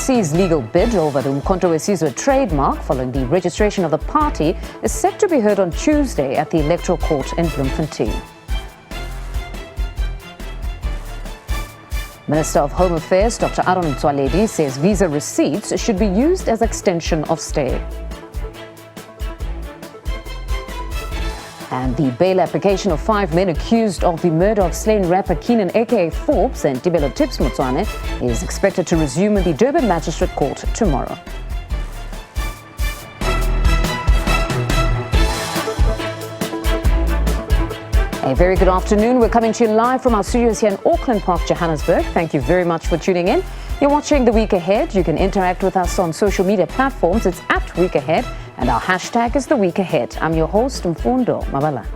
ANC's legal bid over the Umkhonto weSizwe trademark following the registration of the party is set to be heard on Tuesday at the Electoral Court in Bloemfontein. Minister of Home Affairs Dr. Aaron Mtswaledi says visa receipts should be used as extension of stay. And the bail application of 5 men accused of the murder of slain rapper Keenan aka Forbes and Tibelo Tips Motswane is expected to resume in the Durban Magistrate Court tomorrow. A very good afternoon. We're coming to you live from our studios here in Auckland Park, Johannesburg. Thank you very much for tuning in. You're watching The Week Ahead. You can interact with us on social media platforms. It's at Week Ahead, and our hashtag is The Week Ahead. I'm your host, Mfundo Mpumalanga.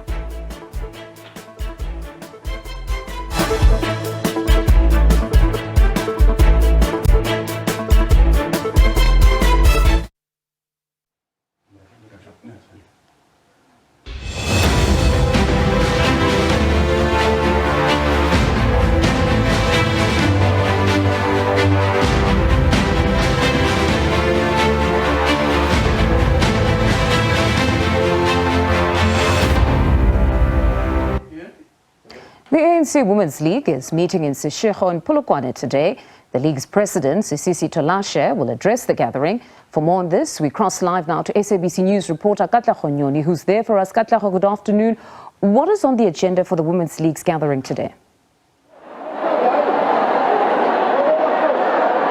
The ANC Women's League is meeting in Seshego in Polokwane today. The league's president, Sisisi Tolashe, will address the gathering. For more on this, we cross live now to SABC News reporter Katlaho Nyoni, who's there for us. Katlaho, good afternoon. What is on the agenda for the Women's League's gathering today?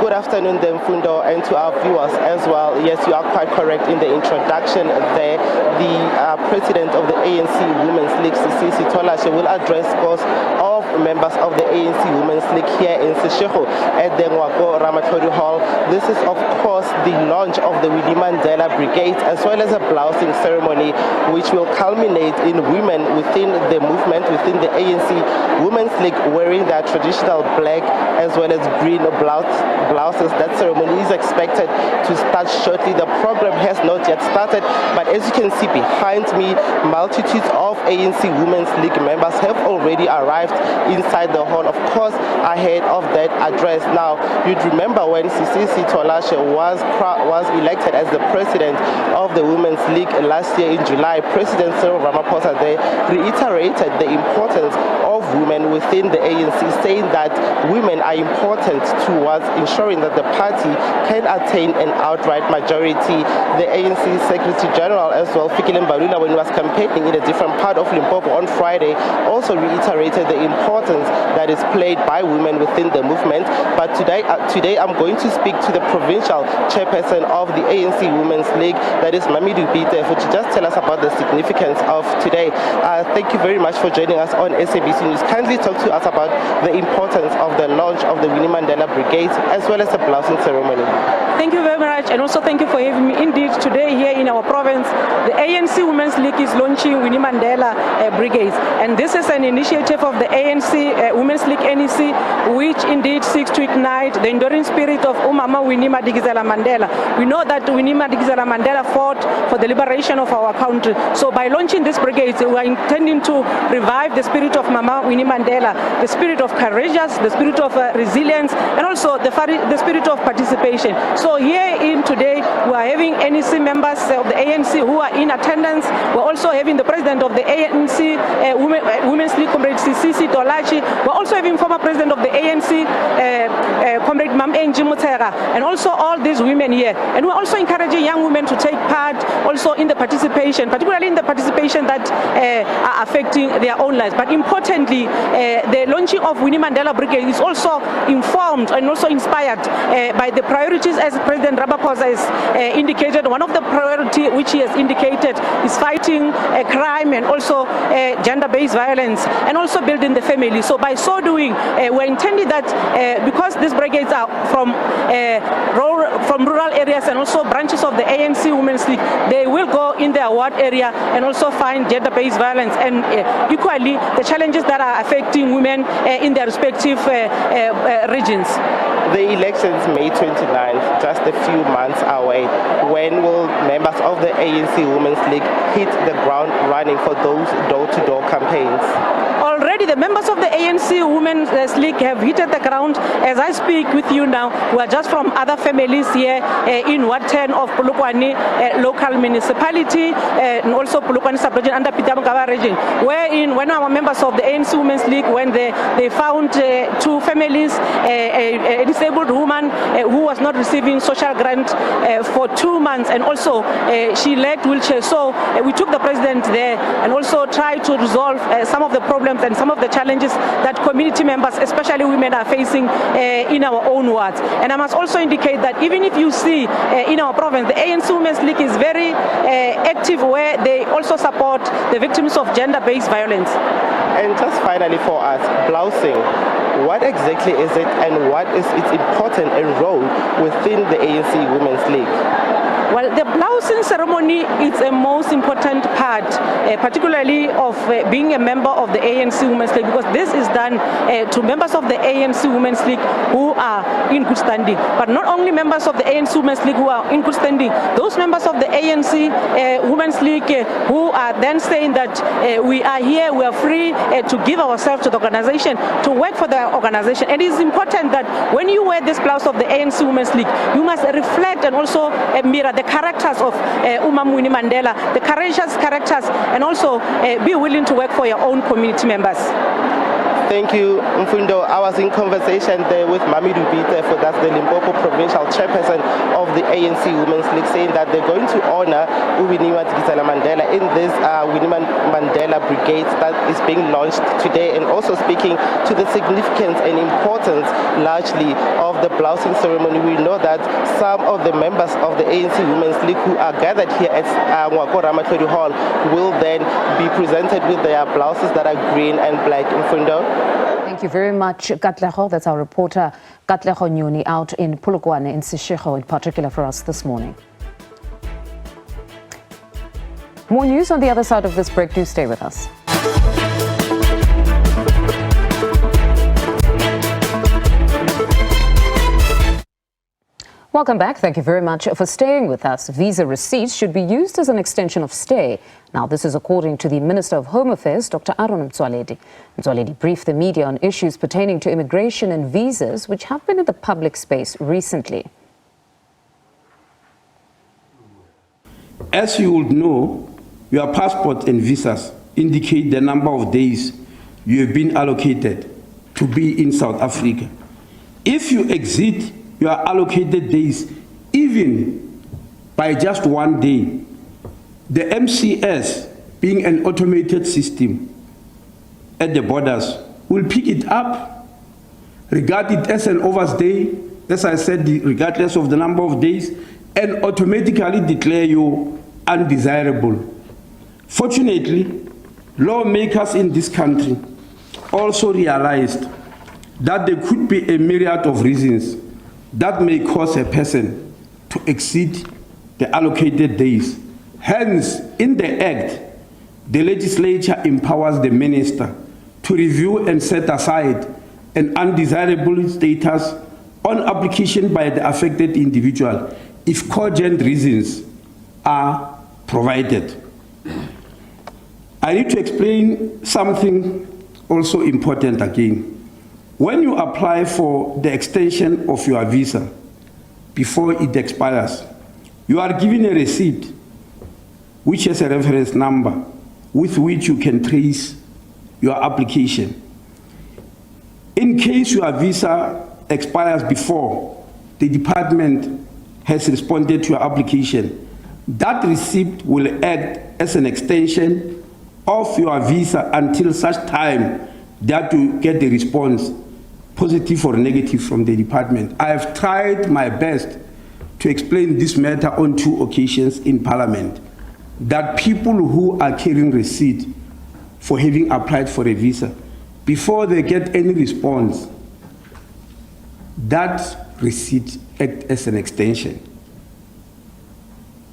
Good afternoon, Mfundo, and to our viewers as well. Yes, you are quite correct in the introduction there. The president of the ANC Women's League, Sisisi Tolashe, will address calls of members of the ANC Women's League here in Seshego at the Ngwako Ramatlhodi Hall. This is, of course, the launch of the Winnie Mandela Brigade, as well as a blousing ceremony, which will culminate in women within the movement, within the ANC Women's League, wearing their traditional black as well as green blouses. That ceremony is expected to start shortly. The program has not yet started, but as you can see behind me, multitudes of ANC Women's League members have already arrived inside the hall, of course, ahead of that address. Now, you'd remember when Sisisi Tolashe was elected as the president of the Women's League last year in July, President Cyril Ramaphosa there reiterated the importance of women within the ANC, saying that women are important towards ensuring that the party can attain an outright majority. The ANC Secretary General as well, Fikile Mbalula, when he was campaigning in a different part of Limpopo on Friday, also reiterated the importance that is played by women within the movement. But today I'm going to speak to the provincial chairperson of the ANC Women's League, that is Mamidu Bite, to just tell us about the significance of today. Thank you very much for joining us on SABC News. Kindly talk to us about the importance of the launch of the Winnie Mandela Brigade as well as the blousing ceremony. Thank you very much, and also thank you for having me. Indeed, today here in our province, the ANC Women's League is launching Winnie Mandela Brigades, and this is an initiative of the ANC Women's League NEC, which indeed seeks to ignite the enduring spirit of Umama Winnie Madikizela Mandela. We know that Winnie Madikizela Mandela fought for the liberation of our country. So by launching this brigade, we are intending to revive the spirit of Mama Winnie Mandela, the spirit of courageous, the spirit of resilience, and also the spirit of participation. So here in today, we are having NEC members of the ANC who are in attendance. We're also having the president of the ANC Women's League, Comrade Sisisi Tolashe. We're also having former president of the ANC, Comrade Mam Angie Mutera, and also all these women here. And we're also encouraging young women to take part also in the participation, particularly in the participation that are affecting their own lives. But importantly, the launching of Winnie Mandela Brigade is also informed and also inspired by the priorities as President Ramaphosa has indicated. One of the priorities which he has indicated is fighting crime and also gender-based violence, and also building the family. So by so doing, we're intending that because these brigades are from rural areas and also branches of the ANC Women's League, they will go in their ward area and also find gender-based violence and equally the challenges that are affecting women in their respective regions. The elections May 29th, just a few months away. When will members of the ANC Women's League hit the ground running for those door-to-door campaigns? Already already the members of the ANC Women's League have hit the ground. As I speak with you now, we are just from other families here in Ward 10 of Polokwane local municipality and also Polokwane sub-region under Peter Mokaba region, wherein when our members of the ANC Women's League, when they found two families, a disabled woman who was not receiving social grant for 2 months, and also she lacked wheelchair. So we took the president there and also tried to resolve some of the problems and some of the challenges that community members, especially women, are facing in our own wards. And I must also indicate that even if you see in our province, the ANC Women's League is very active, where they also support the victims of gender-based violence. And just finally for us, blousing, what exactly is it and what is its important role within the ANC Women's League? Well, the blousing ceremony is a most important part, particularly of being a member of the ANC Women's League, because this is done to members of the ANC Women's League who are in good standing. But not only members of the ANC Women's League who are in good standing, those members of the ANC Women's League who are then saying that we are here, we are free to give ourselves to the organization, to work for the organization. And it is important that when you wear this blouse of the ANC Women's League, you must reflect and also mirror the characters of Winnie Mandela, the courageous characters, and also be willing to work for your own community members. Thank you, Mfundo. I was in conversation there with Mami Dubite, for that's the Limpopo provincial chairperson of the ANC Women's League, saying that they're going to honor Winnie Mandela in this Winnie Mandela Brigade that is being launched today, and also speaking to the significance and importance largely of the blousing ceremony. We know that some of the members of the ANC Women's League who are gathered here at Ngwako Ramatlhodi Hall will then be presented with their blouses that are green and black. Mfundo. Thank you very much, Katleho. That's our reporter, Katleho Nyoni, out in Polokwane, in Seshego, in particular for us this morning. More news on the other side of this break. Do stay with us. Welcome back. Thank you very much for staying with us. Visa receipts should be used as an extension of stay. Now, this is according to the Minister of Home Affairs, Dr. Aaron Mtsoaledi. Mtsoaledi briefed the media on issues pertaining to immigration and visas, which have been in the public space recently. As you would know, your passport and visas indicate the number of days you have been allocated to be in South Africa. If you exceed your allocated days, even by just 1 day, the MCS, being an automated system at the borders, will pick it up, regard it as an overstay, as I said, regardless of the number of days, and automatically declare you undesirable. Fortunately, lawmakers in this country also realized that there could be a myriad of reasons that may cause a person to exceed the allocated days. Hence, in the Act, the legislature empowers the minister to review and set aside an undesirable status on application by the affected individual if cogent reasons are provided. I need to explain something also important again. When you apply for the extension of your visa before it expires, you are given a receipt which has a reference number with which you can trace your application. In case your visa expires before the department has responded to your application, that receipt will act as an extension of your visa until such time that you get the response, positive or negative, from the department. I have tried my best to explain this matter on 2 occasions in Parliament, that people who are carrying receipt for having applied for a visa, before they get any response, that receipt acts as an extension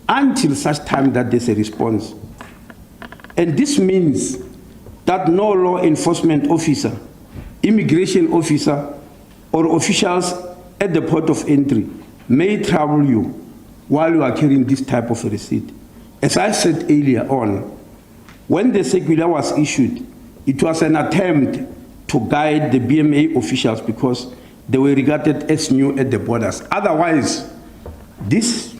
until such time that there's a response. And this means that no law enforcement officer, immigration officer, or officials at the port of entry may trouble you while you are carrying this type of a receipt. As I said earlier on, when the circular was issued, It was an attempt to guide the BMA officials because they were regarded as new at the borders. Otherwise, this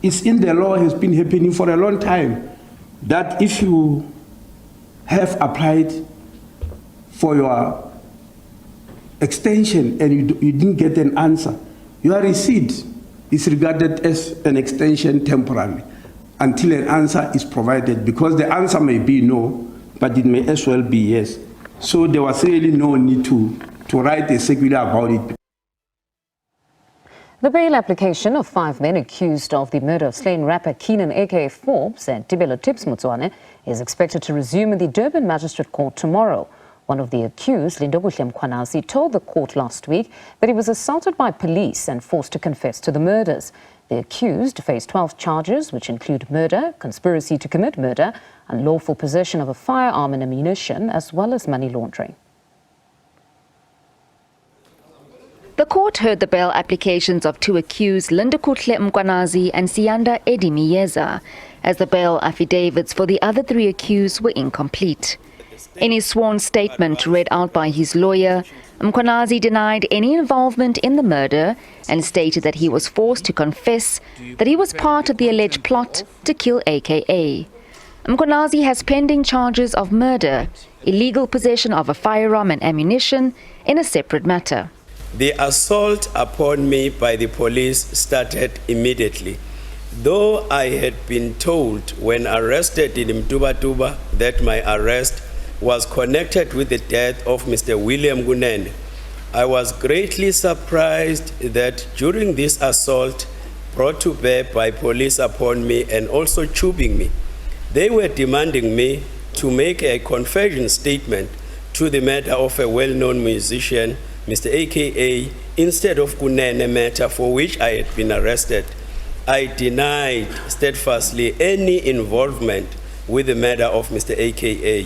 is in the law, has been happening for a long time, that if you have applied for your extension and you didn't get an answer, your receipt is regarded as an extension temporarily until an answer is provided, because the answer may be no, but it may as well be yes. So there was really no need to write a circular about it. The bail application of 5 men accused of the murder of slain rapper Keenan aka Forbes and Tibelo Tips Motswane is expected to resume in the Durban Magistrate Court tomorrow. One of the accused, Lindobuhle Mkhwanazi, told the court last week that he was assaulted by police and forced to confess to the murders. The accused faced 12 charges, which include murder, conspiracy to commit murder, unlawful possession of a firearm and ammunition, as well as money laundering. The court heard the bail applications of two accused, Lindobuhle Mkhwanazi and Siyanda Eddie Miyeza, as the bail affidavits for the other three accused were incomplete. In his sworn statement read out by his lawyer, Mkhwanazi denied any involvement in the murder and stated that he was forced to confess that he was part of the alleged plot to kill AKA. Mkhwanazi has pending charges of murder, illegal possession of a firearm and ammunition in a separate matter. The assault upon me by the police started immediately. Though I had been told when arrested in Mtuba that my arrest was connected with the death of Mr. William Gunene, I was greatly surprised that during this assault brought to bear by police upon me and also chopping me, they were demanding me to make a confession statement to the matter of a well-known musician, Mr. AKA, instead of Gunene matter for which I had been arrested. I denied steadfastly any involvement with the matter of Mr. AKA.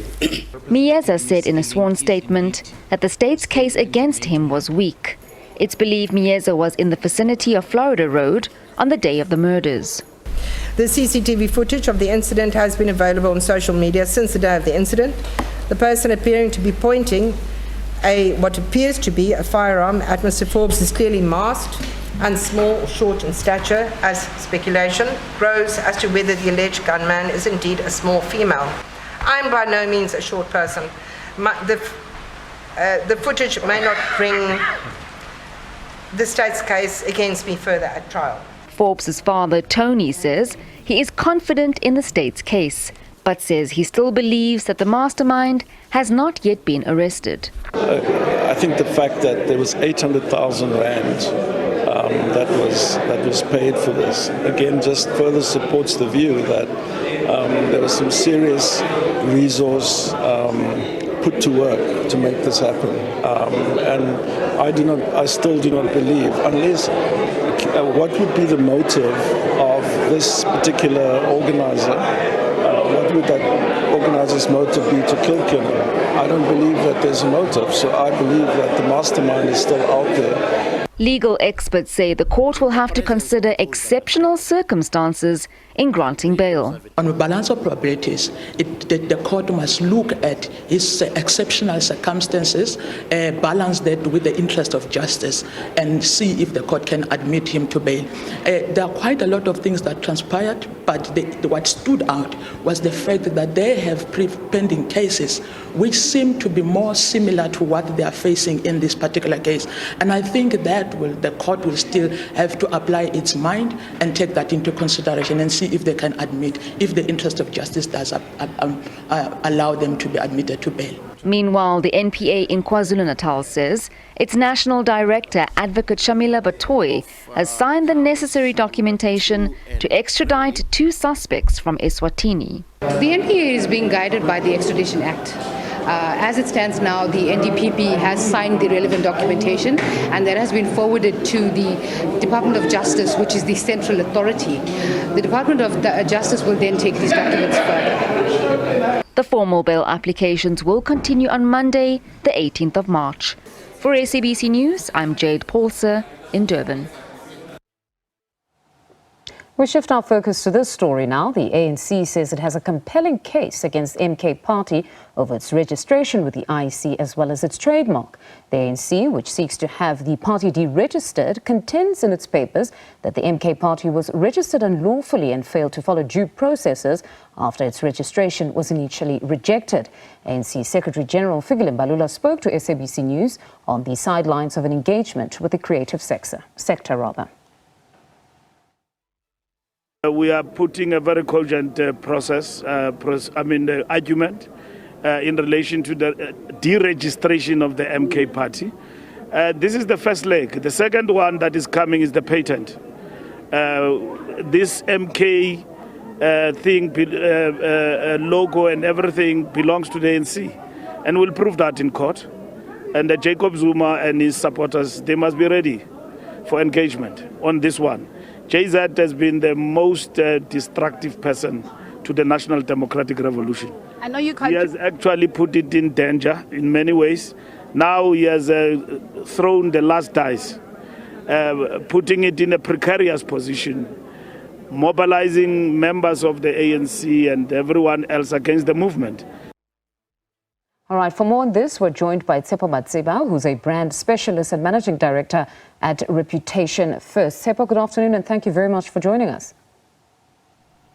Miyeza said in a sworn statement that the state's case against him was weak. It's believed Miyeza was in the vicinity of Florida Road on the day of the murders. The CCTV footage of the incident has been available on social media since the day of the incident. The person appearing to be pointing what appears to be a firearm at Mr. Forbes is clearly masked and small or short in stature, as speculation grows as to whether the alleged gunman is indeed a small female. I am by no means a short person. The footage may not bring the state's case against me further at trial. Forbes' father, Tony, says he is confident in the state's case, but says he still believes that the mastermind has not yet been arrested. I think the fact that there was 800,000 rand that was paid for this, again, just further supports the view that there was some serious resource put to work to make this happen. And I still do not believe, unless what would be the motive of this particular organizer? What would that organizer's motive be to kill Keenan? I don't believe that there's a motive, so I believe that the mastermind is still out there. Legal experts say the court will have to consider exceptional circumstances in granting bail. On a balance of probabilities, the court must look at his exceptional circumstances, balance that with the interest of justice, and see if the court can admit him to bail. There are quite a lot of things that transpired, but what stood out was the fact that they have pending cases which seem to be more similar to what they are facing in this particular case. And I think that the court will still have to apply its mind and take that into consideration and see if they can admit, if the interest of justice does allow them to be admitted to bail. Meanwhile, the NPA in KwaZulu-Natal says its national director, Advocate Shamila Batoy, has signed the necessary documentation to extradite two suspects from Eswatini. The NPA is being guided by the Extradition Act. As it stands now, the NDPP has signed the relevant documentation, and that has been forwarded to the Department of Justice, which is the central authority. The Department of Justice will then take these documents further. The formal bail applications will continue on Monday, the 18th of March. For SABC News, I'm Jade Paulser in Durban. We shift our focus to this story now. The ANC says it has a compelling case against MK Party over its registration with the IEC as well as its trademark. The ANC, which seeks to have the party deregistered, contends in its papers that the MK Party was registered unlawfully and failed to follow due processes after its registration was initially rejected. ANC Secretary General Fikile Mbalula spoke to SABC News on the sidelines of an engagement with the creative sector. We are putting a very cogent argument in relation to the deregistration of the MK Party. This is the first leg. The second one that is coming is the patent. This MK logo and everything belongs to the ANC, and we'll prove that in court. And Jacob Zuma and his supporters, they must be ready for engagement on this one. JZ has been the most destructive person to the National Democratic Revolution. I know you can't. He has actually put it in danger in many ways. Now he has thrown the last dice, putting it in a precarious position, mobilizing members of the ANC and everyone else against the movement. All right, for more on this, we're joined by Tshepo Matseba, who's a brand specialist and managing director at Reputation First. Tshepo, good afternoon, and thank you very much for joining us.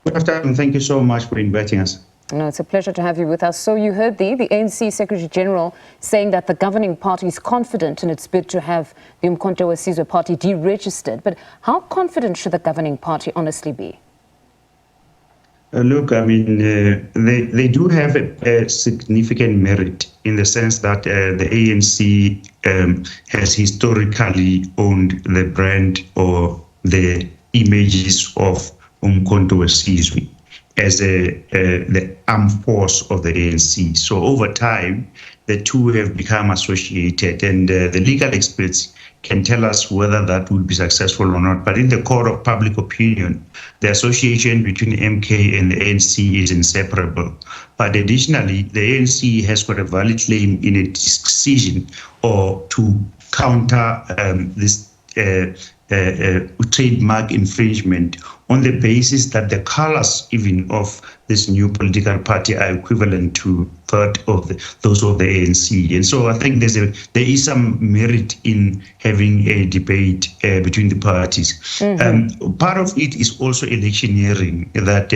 Good afternoon. Thank you so much for inviting us. No, it's a pleasure to have you with us. So you heard the ANC Secretary General saying that the governing party is confident in its bid to have the Umkhonto weSizwe Party deregistered. But how confident should the governing party honestly be? Look, I mean, they do have a significant merit in the sense that the ANC has historically owned the brand or the images of Umkhonto weSizwe as the armed force of the ANC. So over time, the two have become associated, and the legal experts can tell us whether that will be successful or not. But in the court of public opinion, the association between MK and the ANC is inseparable. But additionally, the ANC has got a valid claim in its decision or to counter this trademark infringement on the basis that the colors even of this new political party are equivalent to that of those of the ANC. And so I think there is some merit in having a debate between the parties. Part of it is also electioneering, that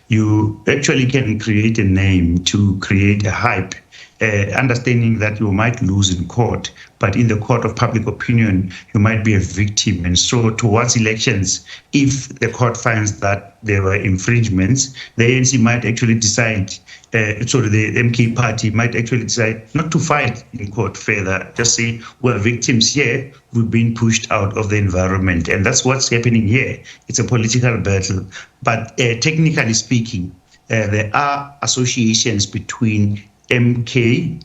you actually can create a name to create a hype, understanding that you might lose in court, but in the court of public opinion, you might be a victim. And so towards elections, if the court finds that there were infringements, the ANC might actually decide, the MK party might actually decide not to fight in court further, just say, we're victims here, we've been pushed out of the environment. And that's what's happening here. It's a political battle. But technically speaking, there are associations between MK,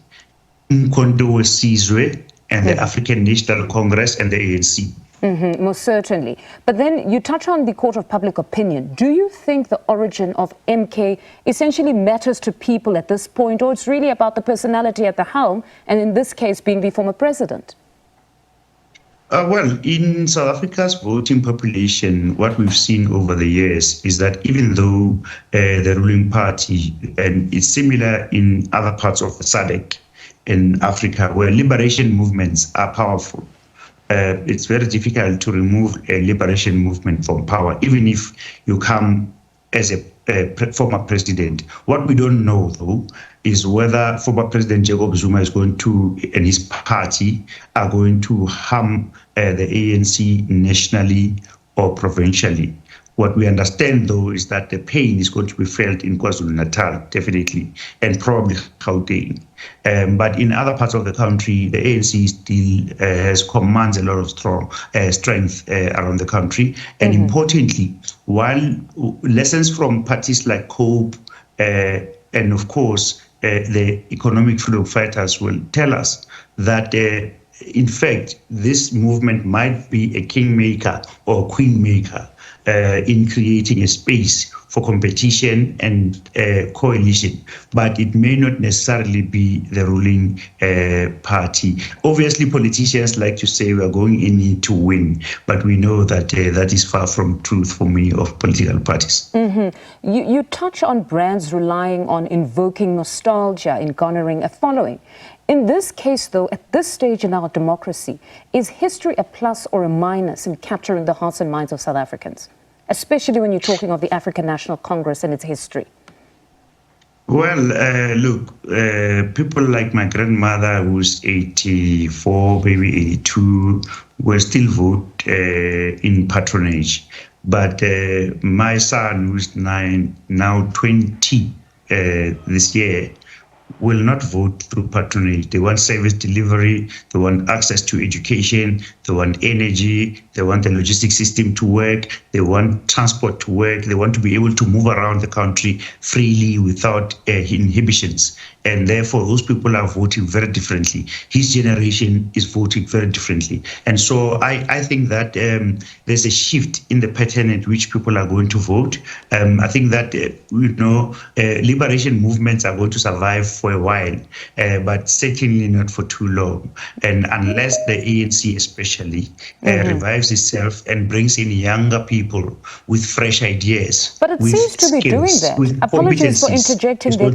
Umkhonto weSizwe, and the African National Congress and the ANC. Most certainly. But then you touch on the court of public opinion. Do you think the origin of MK essentially matters to people at this point, or it's really about the personality at the helm, and in this case being the former president? Well, in South Africa's voting population, what we've seen over the years is that even though the ruling party, and it's similar in other parts of the SADC in Africa, where liberation movements are powerful, it's very difficult to remove a liberation movement from power, even if you come as a former president. What we don't know, though, is whether former President Jacob Zuma is going to, and his party are going to harm the ANC nationally or provincially. What we understand, though, is that the pain is going to be felt in KwaZulu-Natal, definitely, and probably Gauteng. But in other parts of the country, the ANC still commands a lot of strength around the country. And importantly, while lessons from parties like COPE and, of course, the economic freedom fighters will tell us that in fact, this movement might be a kingmaker or queenmaker in creating a space for competition and coalition, but it may not necessarily be the ruling party. Obviously, politicians like to say we are going in to win, but we know that that is far from truth for many of political parties. You touch on brands relying on invoking nostalgia in garnering a following. In this case, though, at this stage in our democracy, is history a plus or a minus in capturing the hearts and minds of South Africans, especially when you're talking of the African National Congress and its history? Well, look, people like my grandmother, who's 84, maybe 82, will still vote in patronage. But my son, who's now 20 this year, will not vote through patronage. They want service delivery, they want access to education, they want energy, they want the logistics system to work, they want transport to work, they want to be able to move around the country freely without inhibitions. And therefore, those people are voting very differently. His generation is voting very differently. And so I think that there's a shift in the pattern at which people are going to vote. I think that, liberation movements are going to survive for a while, but certainly not for too long. And unless the ANC especially revives itself and brings in younger people with fresh ideas, but it seems to be doing that. Apologies for interjecting there.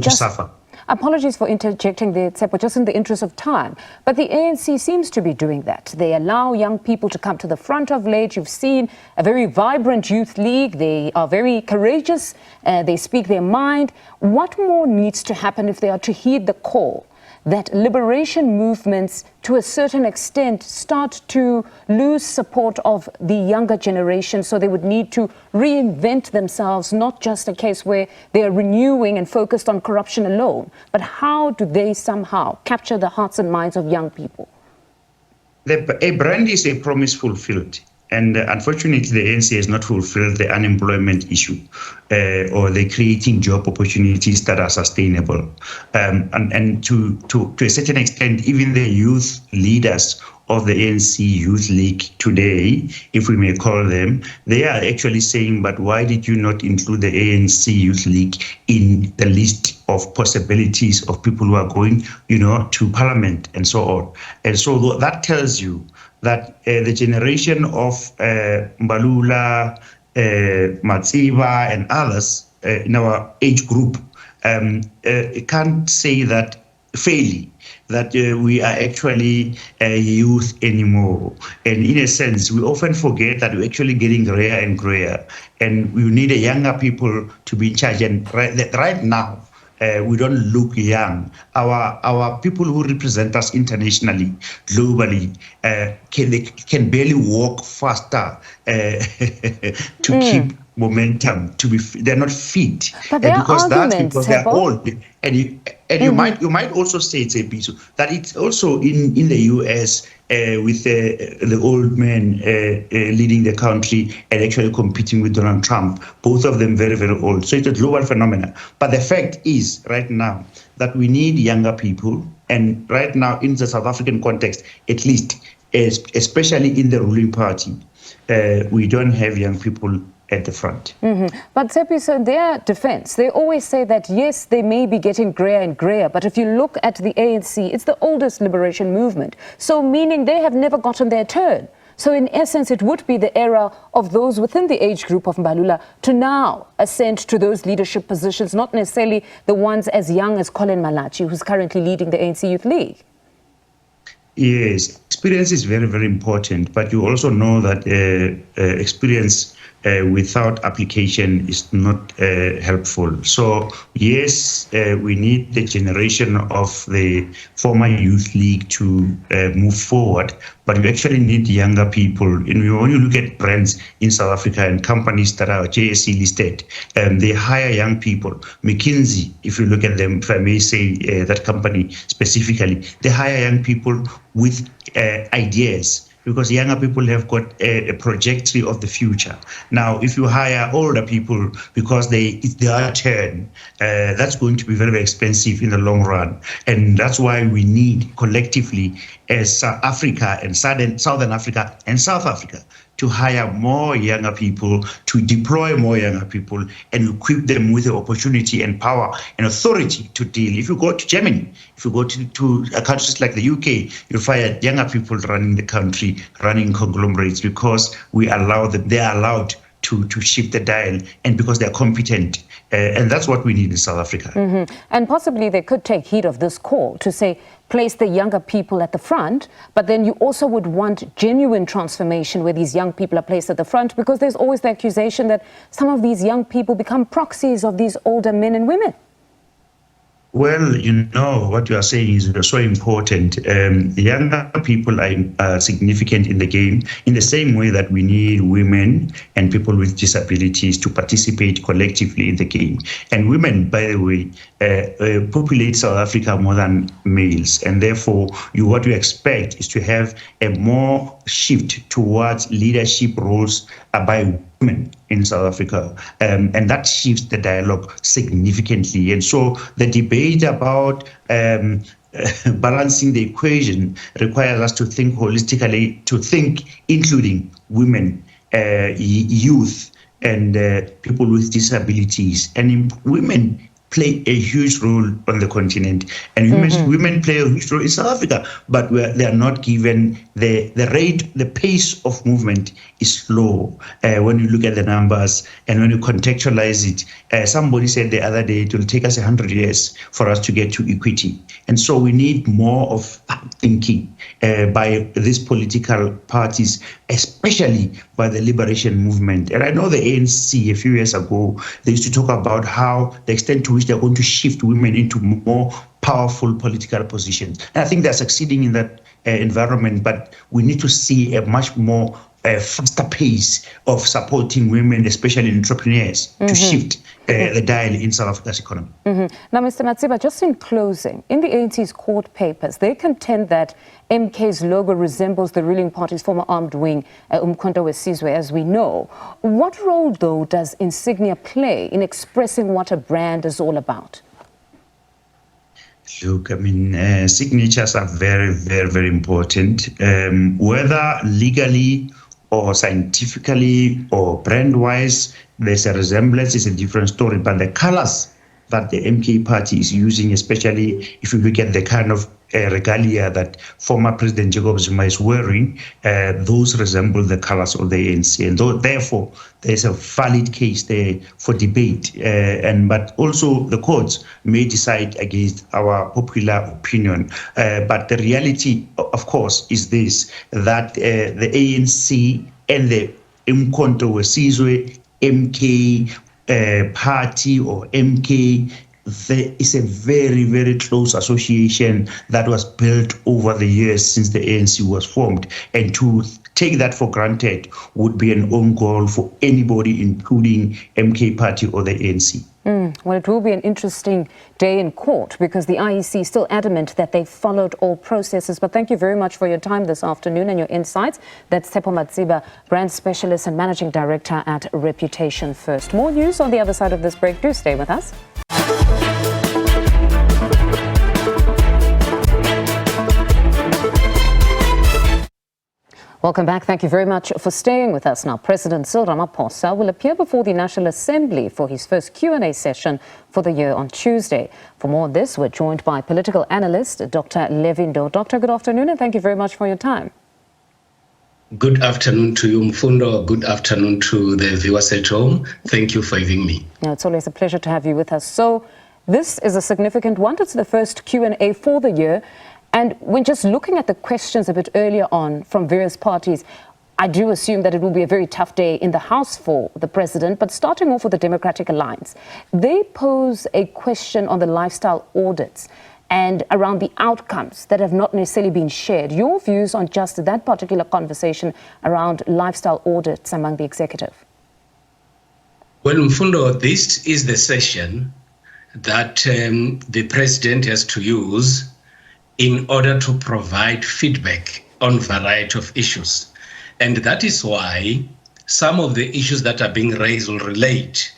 Apologies for interjecting there, Tsepo, just in the interest of time. But the ANC seems to be doing that. They allow young people to come to the front of late. You've seen a very vibrant youth league. They are very courageous. They speak their mind. What more needs to happen if they are to heed the call that liberation movements, to a certain extent, start to lose support of the younger generation, so they would need to reinvent themselves, not just a case where they are renewing and focused on corruption alone, but how do they somehow capture the hearts and minds of young people? A brand is a promise fulfilled. And unfortunately, the ANC has not fulfilled the unemployment issue or the creating job opportunities that are sustainable. And to a certain extent, even the youth leaders of the ANC Youth League today, if we may call them, they are actually saying, but why did you not include the ANC Youth League in the list of possibilities of people who are going, to parliament and so on? And so that tells you that the generation of Mbalula, Matsiba, and others in our age group can't say that fairly, that we are actually youth anymore. And in a sense, we often forget that we're actually getting grayer and grayer, and we need younger people to be in charge. And right now, we don't look young. Our people who represent us internationally, globally, can barely walk faster to keep momentum. They're not fit, but because they're old. And you might also say, that it's also in the US with the old men leading the country and actually competing with Donald Trump, both of them very, very old. So it's a global phenomenon. But the fact is right now that we need younger people. And right now in the South African context, at least, especially in the ruling party, we don't have young people at the front. But Tsepi, so in their defense, they always say that, yes, they may be getting grayer and grayer, but if you look at the ANC, it's the oldest liberation movement. So meaning they have never gotten their turn. So in essence, it would be the era of those within the age group of Mbalula to now ascend to those leadership positions, not necessarily the ones as young as Colin Malachi, who's currently leading the ANC Youth League. Yes, experience is very, very important, but you also know that experience without application is not helpful. So yes, we need the generation of the former youth league to move forward, but we actually need younger people. And when you look at brands in South Africa and companies that are JSE listed, they hire young people. McKinsey, if you look at them, if I may say that company specifically, they hire young people with ideas because younger people have got a trajectory of the future. Now, if you hire older people because it's their turn, that's going to be very, very expensive in the long run. And that's why we need collectively as South Africa and Southern Africa and South Africa to hire more younger people, to deploy more younger people, and equip them with the opportunity and power and authority to deal. If you go to Germany, if you go to countries like the UK, you'll find younger people running the country, running conglomerates, because we allow them, they are allowed to shift the dial, and because they're competent. And that's what we need in South Africa. Mm-hmm. And possibly they could take heed of this call to say, place the younger people at the front, but then you also would want genuine transformation where these young people are placed at the front, because there's always the accusation that some of these young people become proxies of these older men and women. Well, what you are saying is so important. Younger people are significant in the game in the same way that we need women and people with disabilities to participate collectively in the game. And women, by the way, populate South Africa more than males. And therefore, what you expect is to have a more shift towards leadership roles by women in South Africa, and that shifts the dialogue significantly. And so the debate about balancing the equation requires us to think holistically, to think including women, youth, and people with disabilities. And women play a huge role on the continent, and women play a huge role in South Africa, but they are not given the rate, the pace of movement is slow when you look at the numbers and when you contextualize it. Somebody said the other day it will take us 100 years for us to get to equity, and so we need more of thinking by these political parties, especially by the liberation movement. And I know the ANC a few years ago, they used to talk about how the extent to which they're going to shift women into more powerful political positions. And I think they're succeeding in that environment, but we need to see a much more faster pace of supporting women, especially entrepreneurs, to shift the dial in South Africa's economy. Now, Mr. Matsiba, just in closing, in the ANC's court papers, they contend that MK's logo resembles the ruling party's former armed wing, Umkhonto weSizwe, as we know. What role, though, does insignia play in expressing what a brand is all about? Look, I mean, signatures are very, very, very important. Whether legally or scientifically or brand-wise, there's a resemblance, it's a different story. But the colors that the MK party is using, especially if you look at the kind of regalia that former President Jacob Zuma is wearing, those resemble the colors of the ANC. And therefore, there's a valid case there for debate. But also the courts may decide against our popular opinion. But the reality, of course, is this, that the ANC and the Umkhonto weSizwe MK party or MK, there is a very, very close association that was built over the years since the ANC was formed. And to take that for granted would be an own goal for anybody, including MK party or the ANC. Well, it will be an interesting day in court, because the IEC is still adamant that they followed all processes. But thank you very much for your time this afternoon and your insights. That's Tshepo Matsiba, brand specialist and managing director at Reputation First. More news on the other side of this break. Do stay with us. Welcome back. Thank you very much for staying with us. Now, President Cyril Ramaphosa will appear before the National Assembly for his first Q&A session for the year on Tuesday. For more on this, we're joined by political analyst Dr. Levindo. Doctor, good afternoon, and thank you very much for your time. Good afternoon to you, Mfundo. Good afternoon to the viewers at home. Thank you for having me. Yeah, it's always a pleasure to have you with us. So this is a significant one. It's the first Q&A for the year. And when just looking at the questions a bit earlier on from various parties, I do assume that it will be a very tough day in the House for the president. But starting off with the Democratic Alliance, they pose a question on the lifestyle audits and around the outcomes that have not necessarily been shared. Your views on just that particular conversation around lifestyle audits among the executive? Well, Mfundo, this is the session that the president has to use in order to provide feedback on a variety of issues. And that is why some of the issues that are being raised will relate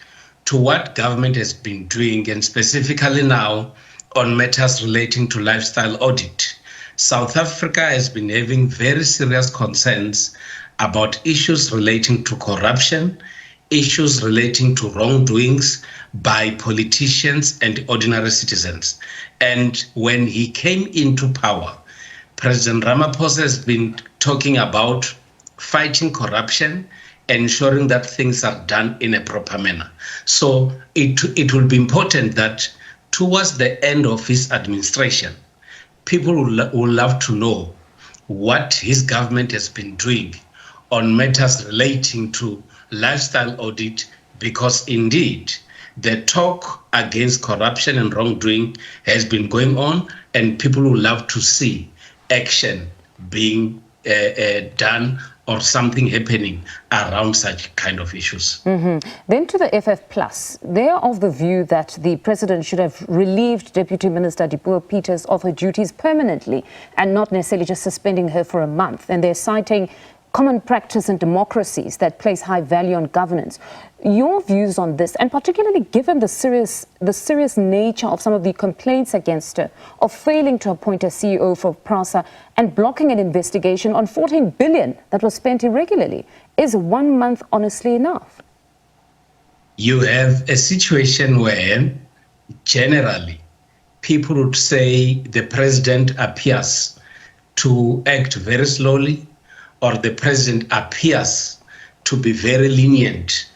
to what government has been doing, and specifically now on matters relating to lifestyle audit. South Africa has been having very serious concerns about issues relating to corruption, issues relating to wrongdoings by politicians and ordinary citizens. And when he came into power, President Ramaphosa has been talking about fighting corruption, ensuring that things are done in a proper manner. So it will be important that towards the end of his administration, people will love to know what his government has been doing on matters relating to lifestyle audit, because indeed the talk against corruption and wrongdoing has been going on, and people will love to see action being done or something happening around such kind of issues. Then to the FF+, they are of the view that the president should have relieved Deputy Minister Dipuo Peters of her duties permanently and not necessarily just suspending her for a month. And they're citing common practice in democracies that place high value on governance. Your views on this, and particularly given the serious nature of some of the complaints against her of failing to appoint a CEO for PRASA and blocking an investigation on 14 billion that was spent irregularly, is 1 month honestly enough? You have a situation where generally people would say the president appears to act very slowly, or the president appears to be very lenient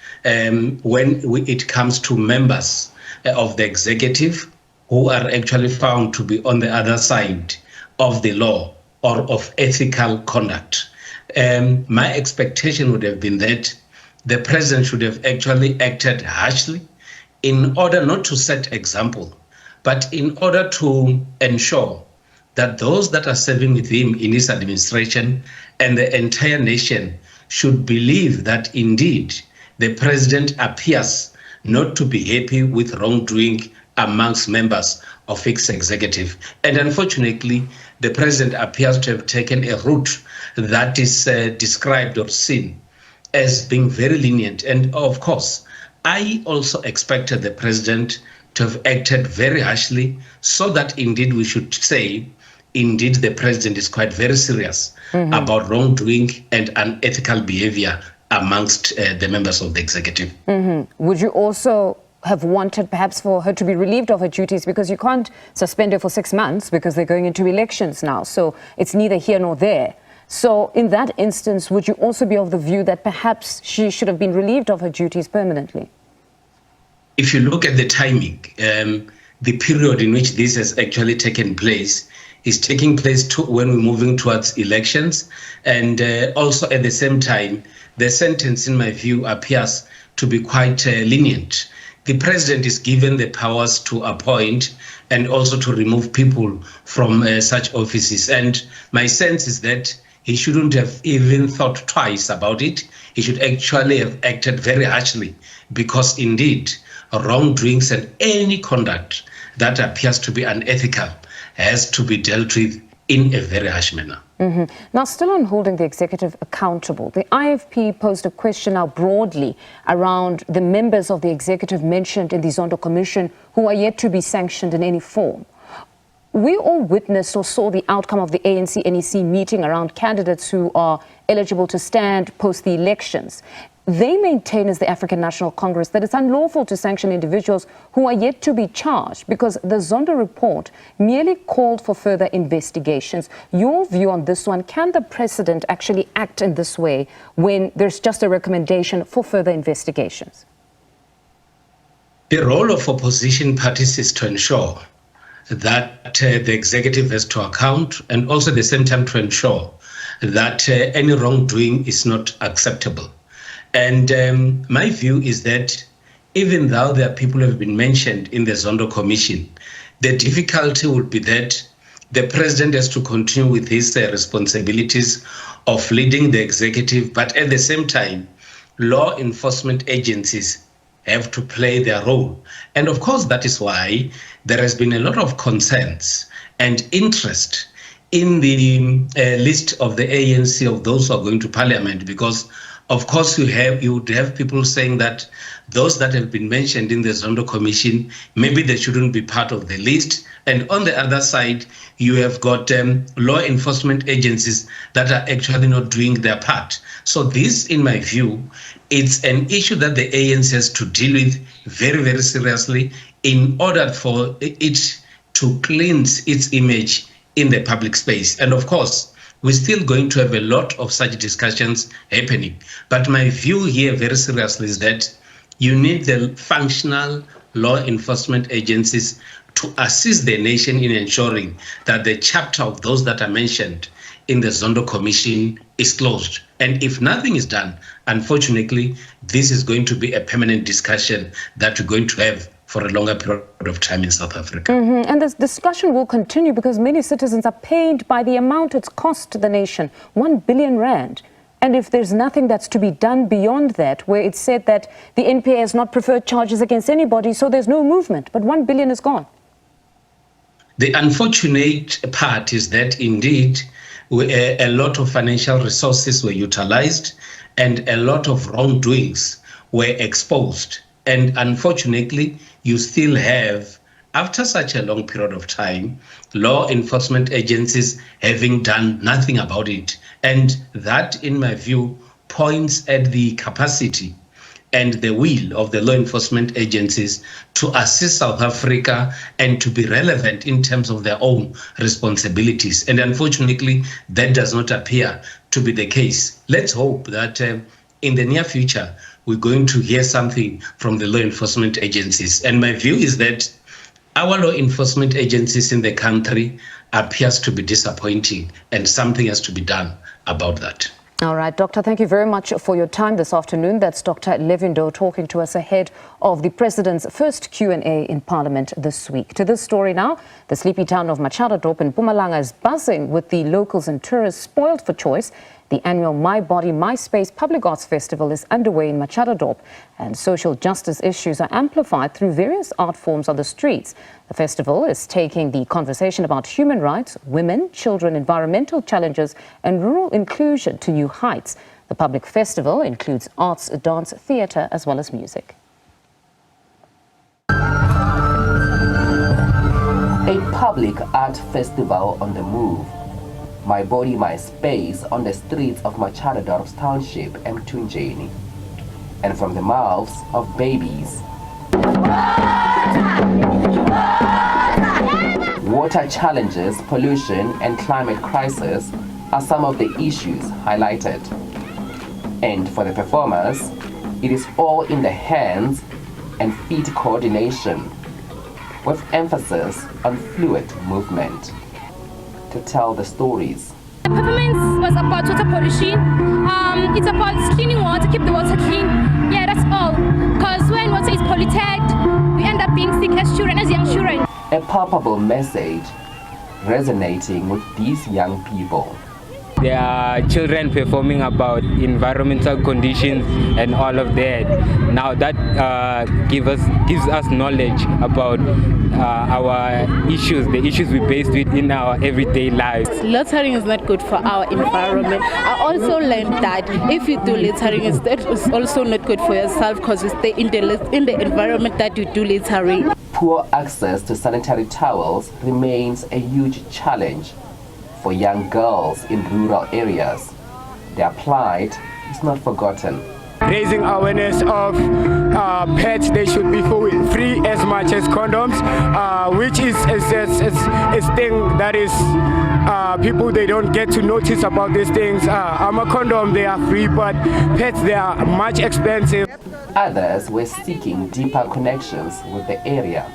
when it comes to members of the executive who are actually found to be on the other side of the law or of ethical conduct. My expectation would have been that the president should have actually acted harshly in order not to set example, but in order to ensure that those that are serving with him in his administration and the entire nation should believe that indeed the president appears not to be happy with wrongdoing amongst members of his executive. And unfortunately, the president appears to have taken a route that is described or seen as being very lenient. And of course, I also expected the president to have acted very harshly, so that indeed we should say, indeed, the president is quite very serious about wrongdoing and unethical behavior amongst the members of the executive. Would you also have wanted perhaps for her to be relieved of her duties, because you can't suspend her for 6 months because they're going into elections now, so it's neither here nor there. So in that instance, would you also be of the view that perhaps she should have been relieved of her duties permanently? If you look at the timing, the period in which this has actually taken place is taking place when we're moving towards elections, and also at the same time, the sentence, in my view, appears to be quite lenient. The president is given the powers to appoint and also to remove people from such offices. And my sense is that he shouldn't have even thought twice about it. He should actually have acted very harshly, because indeed, wrongdoings and any conduct that appears to be unethical has to be dealt with in a very harsh manner. Now, still on holding the executive accountable, the IFP posed a question now broadly around the members of the executive mentioned in the Zondo Commission who are yet to be sanctioned in any form. We all witnessed or saw the outcome of the ANC-NEC meeting around candidates who are eligible to stand post the elections. They maintain, as the African National Congress, that it's unlawful to sanction individuals who are yet to be charged, because the Zondo report merely called for further investigations. Your view on this one, can the president actually act in this way when there's just a recommendation for further investigations? The role of opposition parties is to ensure that the executive has to account, and also at the same time to ensure that any wrongdoing is not acceptable. And my view is that even though there are people who have been mentioned in the Zondo Commission, the difficulty would be that the president has to continue with his responsibilities of leading the executive, but at the same time, law enforcement agencies have to play their role. And of course, that is why there has been a lot of concerns and interest in the list of the ANC of those who are going to parliament, because of course you would have people saying that those that have been mentioned in the Zondo Commission, maybe they shouldn't be part of the list. And on the other side, you have got law enforcement agencies that are actually not doing their part. So this, in my view, it's an issue that the ANC has to deal with very, very seriously in order for it to cleanse its image in the public space. And of course, we're still going to have a lot of such discussions happening. But my view here very seriously is that you need the functional law enforcement agencies to assist the nation in ensuring that the chapter of those that are mentioned in the Zondo Commission is closed. And if nothing is done, unfortunately, this is going to be a permanent discussion that we're going to have for a longer period of time in South Africa. And this discussion will continue because many citizens are pained by the amount it's cost the nation, 1 billion rand. And if there's nothing that's to be done beyond that, where it's said that the NPA has not preferred charges against anybody, so there's no movement, but 1 billion is gone. The unfortunate part is that indeed a lot of financial resources were utilized and a lot of wrongdoings were exposed. And unfortunately, you still have, after such a long period of time, law enforcement agencies having done nothing about it. And that, in my view, points at the capacity and the will of the law enforcement agencies to assist South Africa and to be relevant in terms of their own responsibilities. And unfortunately, that does not appear to be the case. Let's hope that in the near future, we're going to hear something from the law enforcement agencies. And my view is that our law enforcement agencies in the country appears to be disappointing, and something has to be done about that. All right, Doctor, thank you very much for your time this afternoon. That's Dr. Levindo talking to us ahead of the President's first Q&A in Parliament this week. To this story now, the sleepy town of Machadodorp in Mpumalanga is buzzing with the locals and tourists spoiled for choice. The annual My Body, My Space Public Arts Festival is underway in Machadodorp, and social justice issues are amplified through various art forms on the streets. The festival is taking the conversation about human rights, women, children, environmental challenges, and rural inclusion to new heights. The public festival includes arts, dance, theatre, as well as music. A public art festival on the move. My Body, My Space on the streets of Machadodorp's township, Mtunjeni. And from the mouths of babies. Water challenges, pollution, and climate crisis are some of the issues highlighted. And for the performers, it is all in the hands and feet coordination, with emphasis on fluid movement. To tell the stories. The performance was about water pollution. It's about cleaning water, keep the water clean. Yeah, that's all. Because when water is polluted, we end up being sick as children, as young children. A palpable message resonating with these young people. There are children performing about environmental conditions and all of that. Now that gives us knowledge about our issues, the issues we face with in our everyday lives. Littering is not good for our environment. I also learned that if you do littering, it's also not good for yourself because you stay in the environment that you do littering. Poor access to sanitary towels remains a huge challenge for young girls in rural areas. Their plight is not forgotten. Raising awareness of pets, they should be free as much as condoms, which is a thing that is people, they don't get to notice about these things. I'm a condom, they are free, but pets, they are much expensive. Others were seeking deeper connections with the area.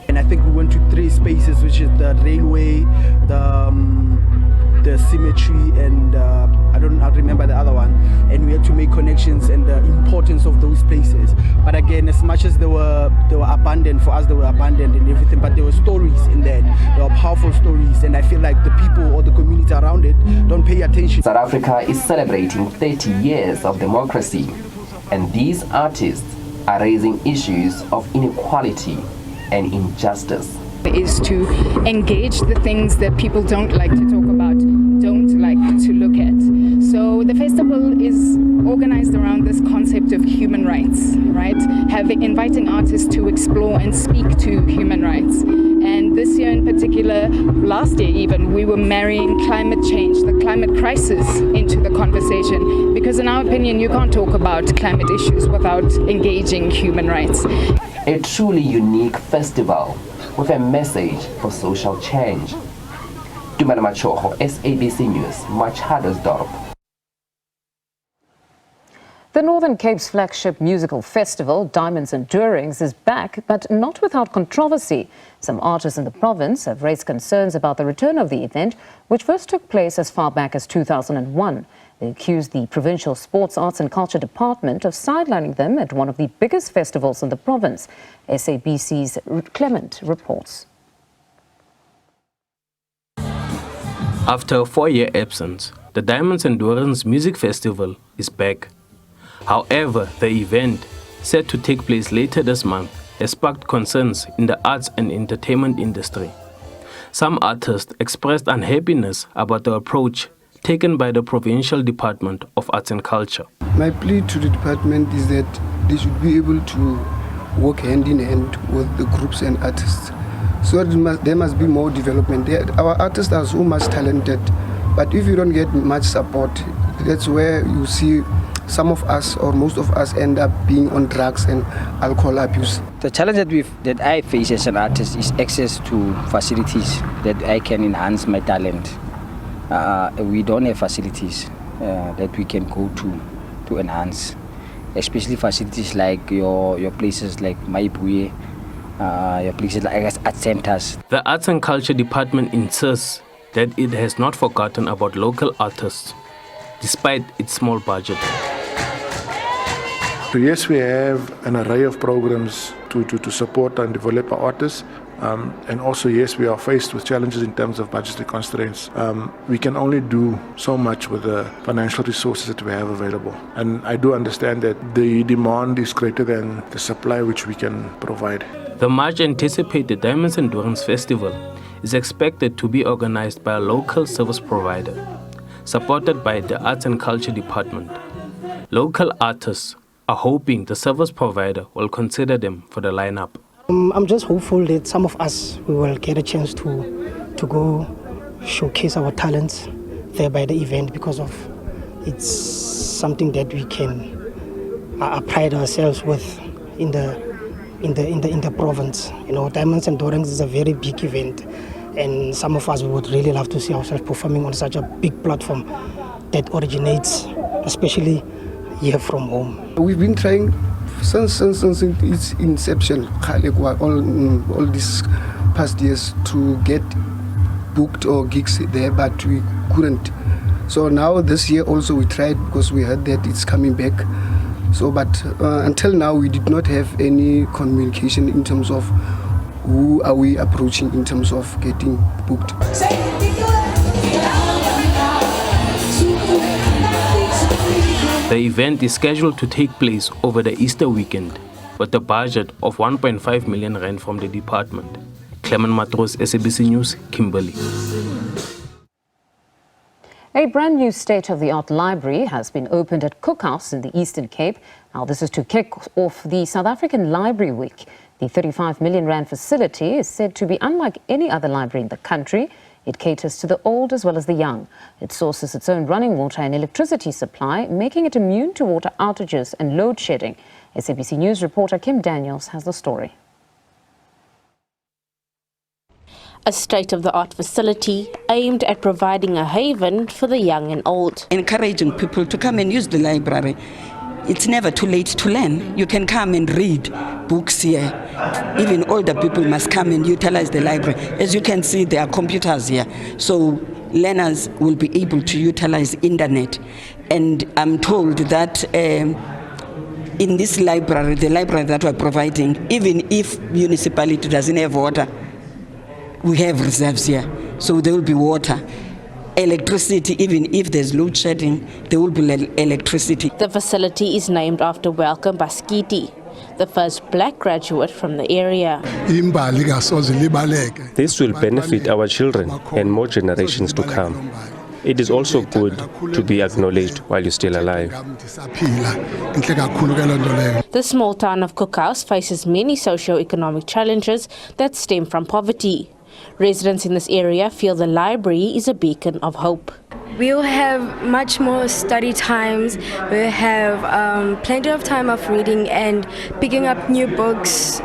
And I think we went to 3 spaces, which is the railway, the cemetery, and I don't remember the other one. And we had to make connections and the importance of those places. But again, as much as they were abandoned, for us they were abandoned and everything, but there were stories in that. There were powerful stories, and I feel like the people or the community around it don't pay attention. South Africa is celebrating 30 years of democracy, and these artists are raising issues of inequality and injustice. Is to engage the things that people don't like to talk about, don't like to look at. So the festival is organized around this concept of human rights, right? Inviting artists to explore and speak to human rights. And this year in particular, last year even, we were marrying climate change, the climate crisis, into the conversation. Because in our opinion, you can't talk about climate issues without engaging human rights. A truly unique festival with a message for social change. Dumela Machoho, SABC News, Machadosdorp. The Northern Cape's flagship musical festival, Diamonds and Doorings, is back, but not without controversy. Some artists in the province have raised concerns about the return of the event, which first took place as far back as 2001. They accused the Provincial Sports, Arts and Culture Department of sidelining them at one of the biggest festivals in the province. SABC's Clement reports. After a 4-year absence, the Diamonds and Doorings Music Festival is back. However, the event, set to take place later this month, has sparked concerns in the arts and entertainment industry. Some artists expressed unhappiness about the approach taken by the Provincial Department of Arts and Culture. My plea to the department is that they should be able to work hand in hand with the groups and artists. So there must be more development. Our artists are so much talented, but if you don't get much support, that's where you see some of us or most of us end up being on drugs and alcohol abuse. The challenge that I face as an artist is access to facilities that I can enhance my talent. We don't have facilities that we can go to enhance, especially facilities like your places like Maibuye, your places like art centers. The Arts and Culture Department insists that it has not forgotten about local artists, despite its small budget. So yes, we have an array of programs to support and develop our artists. And also, yes, we are faced with challenges in terms of budgetary constraints. We can only do so much with the financial resources that we have available. And I do understand that the demand is greater than the supply which we can provide. The much anticipated Diamonds and Doorings Festival is expected to be organized by a local service provider, supported by the Arts and Culture Department. Local artists are hoping the service provider will consider them for the lineup. I'm just hopeful that some of us we will get a chance to go showcase our talents there by the event, because of it's something that we can pride ourselves with in the province. You know, Diamonds and Doorings is a very big event, and some of us would really love to see ourselves performing on such a big platform that originates, especially here from home. We've been trying since its inception, all these past years, to get booked or gigs there, but we couldn't. So now this year also we tried, because we heard that it's coming back. So, but until now we did not have any communication in terms of who are we approaching in terms of getting booked. The event is scheduled to take place over the Easter weekend, with a budget of 1.5 million rand from the department. Clement Matros, SABC News, Kimberley. A brand new state-of-the-art library has been opened at Cook House in the Eastern Cape. Now, this is to kick off the South African Library Week. The 35 million rand facility is said to be unlike any other library in the country. It caters to the old as well as the young. It sources its own running water and electricity supply, making it immune to water outages and load shedding. SABC News reporter Kim Daniels has the story. A state-of-the-art facility aimed at providing a haven for the young and old. Encouraging people to come and use the library. It's never too late to learn. You can come and read books here. Even older people must come and utilize the library. As you can see, there are computers here. So learners will be able to utilize internet. And I'm told that in this library, the library that we're providing, even if municipality doesn't have water, we have reserves here. So there will be water. Electricity, even if there's load shedding, there will be electricity. The facility is named after Welcome Baskiti, the first black graduate from the area. This will benefit our children and more generations to come. It is also good to be acknowledged while you're still alive. The small town of Cookhouse faces many socio-economic challenges that stem from poverty. Residents in this area feel the library is a beacon of hope. We'll have much more study times. We'll have plenty of time of reading and picking up new books,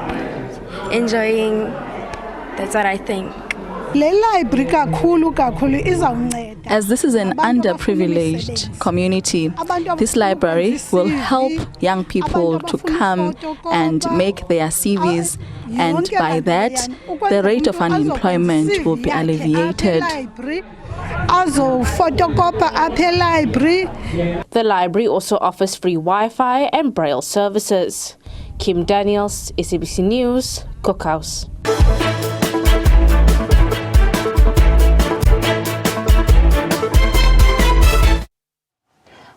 enjoying. That's what I think. As this is an underprivileged community, this library will help young people to come and make their CVs, and by that, the rate of unemployment will be alleviated. The library also offers free Wi-Fi and Braille services. Kim Daniels, SABC News, Cookhouse.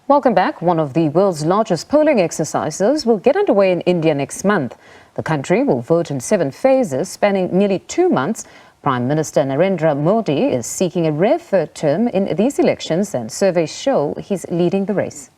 Welcome back. One of the world's largest polling exercises will get underway in India next month. The country will vote in 7 phases spanning nearly 2 months. Prime Minister Narendra Modi is seeking a rare third term in these elections, and surveys show he's leading the race.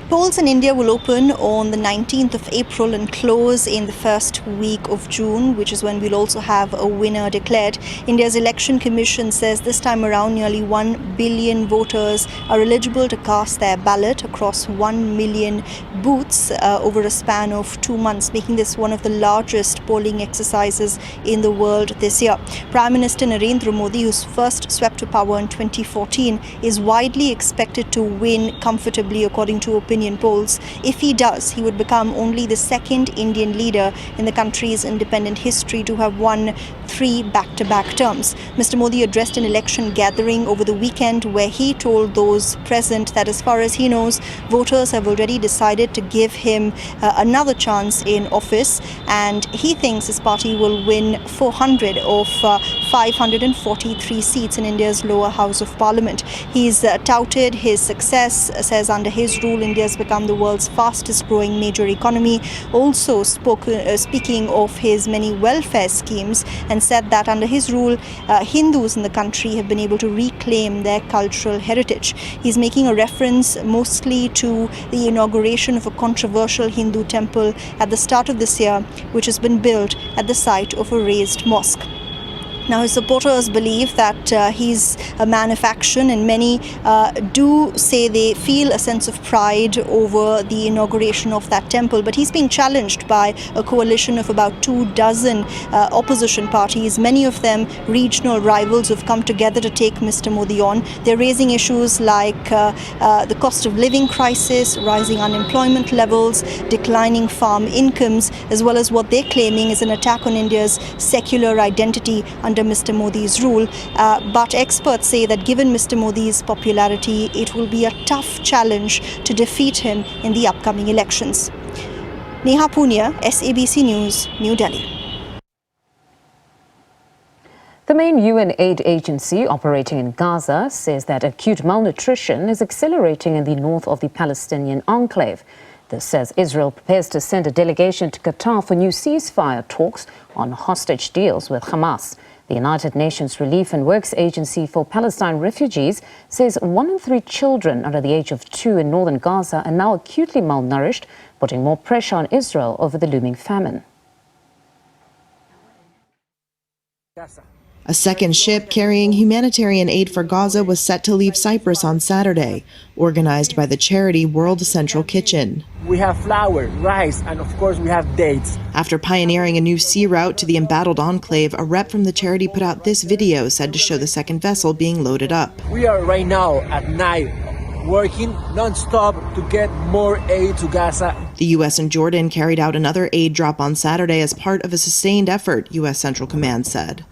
Polls in India will open on the 19th of April and close in the first week of June, which is when we'll also have a winner declared. India's Election Commission says this time around nearly 1 billion voters are eligible to cast their ballot across 1 million booths over a span of 2 months, making this one of the largest polling exercises in the world this year. Prime Minister Narendra Modi, who's first swept to power in 2014, is widely expected to win comfortably according to opinion polls. If he does, he would become only the second Indian leader in the country's independent history to have won 3 back-to-back terms. Mr. Modi addressed an election gathering over the weekend where he told those present that as far as he knows, voters have already decided to give him another chance in office, and he thinks his party will win 400 of 543 seats in India's lower house of parliament. He's touted his success, says under his rule India has become the world's fastest growing major economy. Also speaking of his many welfare schemes, and said that under his rule Hindus in the country have been able to reclaim their cultural heritage. He's making a reference mostly to the inauguration of a controversial Hindu temple at the start of this year, which has been built at the site of a raised mosque. Now, his supporters believe that he's a man of action, and many do say they feel a sense of pride over the inauguration of that temple. But he's being challenged by a coalition of about 24 opposition parties, many of them regional rivals who've come together to take Mr. Modi on. They're raising issues like the cost of living crisis, rising unemployment levels, declining farm incomes, as well as what they're claiming is an attack on India's secular identity under Mr. Modi's rule. But experts say that given Mr. Modi's popularity, it will be a tough challenge to defeat him in the upcoming elections. Neha Punia, SABC News, New Delhi. The main UN aid agency operating in Gaza says that acute malnutrition is accelerating in the north of the Palestinian enclave. This says Israel prepares to send a delegation to Qatar for new ceasefire talks on hostage deals with Hamas. The United Nations Relief and Works Agency for Palestine Refugees says 1 in 3 children under the age of 2 in northern Gaza are now acutely malnourished, putting more pressure on Israel over the looming famine. A second ship carrying humanitarian aid for Gaza was set to leave Cyprus on Saturday, organized by the charity World Central Kitchen. We have flour, rice, and of course we have dates. After pioneering a new sea route to the embattled enclave, a rep from the charity put out this video said to show the second vessel being loaded up. We are right now at night working non-stop to get more aid to Gaza. The U.S. and Jordan carried out another aid drop on Saturday as part of a sustained effort, U.S. Central Command said.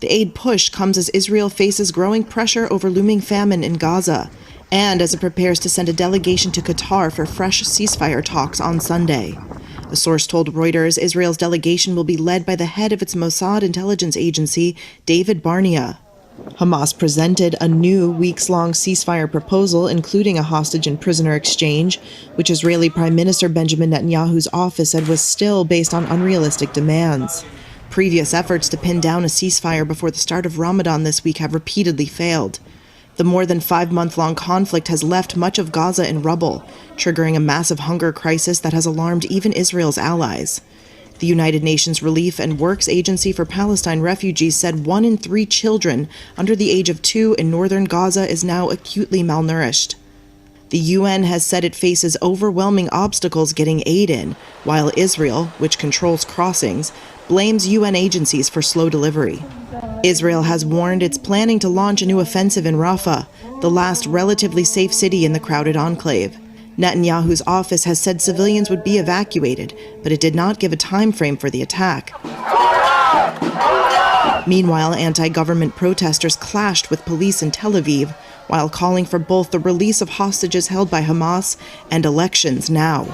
The aid push comes as Israel faces growing pressure over looming famine in Gaza, and as it prepares to send a delegation to Qatar for fresh ceasefire talks on Sunday. A source told Reuters Israel's delegation will be led by the head of its Mossad intelligence agency, David Barnea. Hamas presented a new weeks-long ceasefire proposal, including a hostage and prisoner exchange, which Israeli Prime Minister Benjamin Netanyahu's office said was still based on unrealistic demands. Previous efforts to pin down a ceasefire before the start of Ramadan this week have repeatedly failed. The more than 5-month-long conflict has left much of Gaza in rubble, triggering a massive hunger crisis that has alarmed even Israel's allies. The United Nations Relief and Works Agency for Palestine Refugees said 1 in 3 children under the age of 2 in northern Gaza is now acutely malnourished. The UN has said it faces overwhelming obstacles getting aid in, while Israel, which controls crossings, blames UN agencies for slow delivery. Israel has warned it's planning to launch a new offensive in Rafah, the last relatively safe city in the crowded enclave. Netanyahu's office has said civilians would be evacuated, but it did not give a time frame for the attack. Meanwhile, anti-government protesters clashed with police in Tel Aviv, while calling for both the release of hostages held by Hamas and elections now.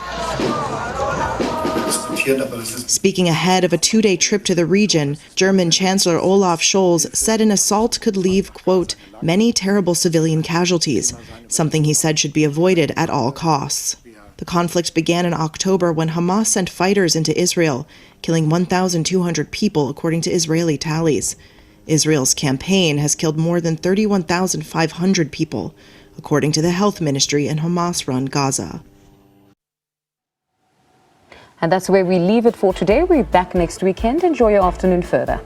Speaking ahead of a 2-day trip to the region, German Chancellor Olaf Scholz said an assault could leave, quote, many terrible civilian casualties, something he said should be avoided at all costs. The conflict began in October when Hamas sent fighters into Israel, killing 1,200 people according to Israeli tallies. Israel's campaign has killed more than 31,500 people, according to the health ministry in Hamas-run Gaza. And that's where we leave it for today. We're back next weekend. Enjoy your afternoon further.